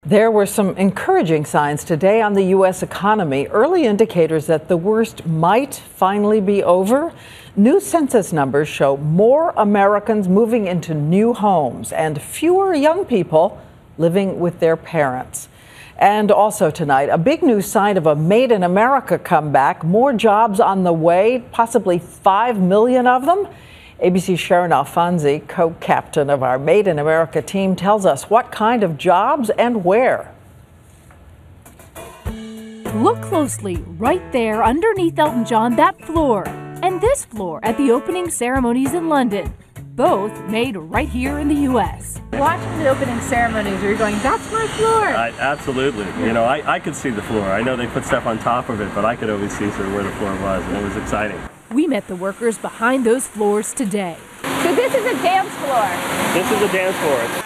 There were some encouraging signs today on the U.S. economy, early indicators that the worst might finally be over. New census numbers show more Americans moving into new homes and fewer young people living with their parents. And also tonight, a big new sign of a Made in America comeback, more jobs on the way, possibly 5 million of them. ABC's Sharon Alfonsi, co-captain of our Made in America team, tells us what kind of jobs and where. Look closely, right there underneath Elton John, that floor, and this floor at the opening ceremonies in London. Both made right here in the U.S. Watching the opening ceremonies, you're going, that's my floor. Absolutely. You know, I could see the floor. I know they put stuff on top of it, but I could always see sort of where the floor was, and it was exciting. We met the workers behind those floors today. So this is a dance floor. This is a dance floor.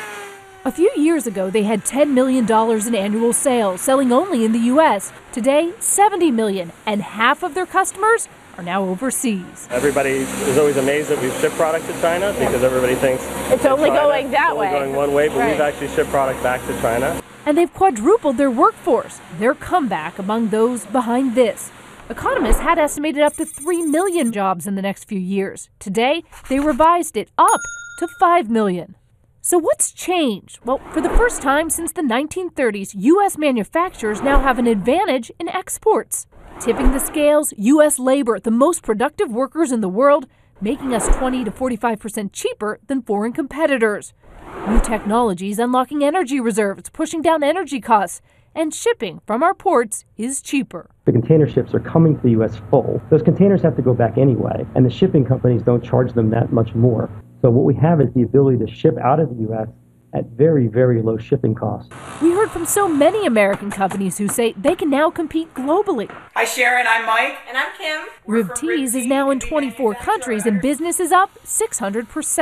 A few years ago, they had $10 million in annual sales, selling only in the U.S. Today, $70 million, and half of their customers are now overseas. Everybody is always amazed that we've shipped product to China because everybody thinks it's only going that way. It's only going one way, but we've actually shipped product back to China. And they've quadrupled their workforce, their comeback among those behind this. Economists had estimated up to 3 million jobs in the next few years. Today, they revised it up to 5 million. So what's changed? Well, for the first time since the 1930s, U.S. manufacturers now have an advantage in exports. Tipping the scales, U.S. labor, the most productive workers in the world, making us 20 to 45% cheaper than foreign competitors. New technologies unlocking energy reserves, pushing down energy costs, and shipping from our ports is cheaper. The container ships are coming to the U.S. full. Those containers have to go back anyway, and the shipping companies don't charge them that much more. So what we have is the ability to ship out of the U.S. at very, very low shipping costs. We heard from so many American companies who say they can now compete globally. Hi Sharon, I'm Mike. And I'm Kim. RIV-Tees is now in 24 countries and business is up 600%.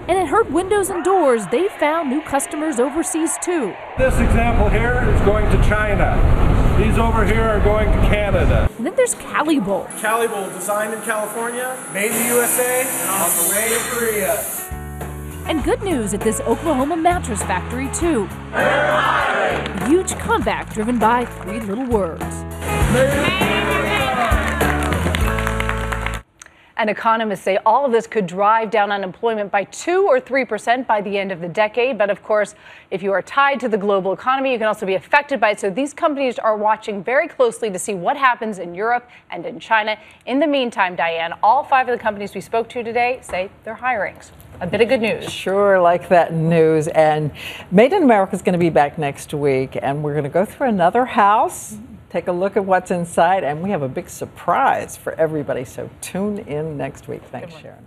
And at Hurt Windows and Doors, they found new customers overseas too. This example here is going to China. These over here are going to Canada. And then there's Calibolt. Calibolt, designed in California, made in the USA, and on the way to Korea. And good news at this Oklahoma mattress factory, too. A huge comeback driven by 3 little words. And economists say all of this could drive down unemployment by 2 or 3% by the end of the decade. But of course, if you are tied to the global economy, you can also be affected by it. So these companies are watching very closely to see what happens in Europe and in China. In the meantime, Diane, all 5 of the companies we spoke to today say they're hiring. A bit of good news. Sure, like that news. And Made in America is going to be back next week, and we're going to go through another house, take a look at what's inside, and we have a big surprise for everybody. So tune in next week. Thanks, Sharon.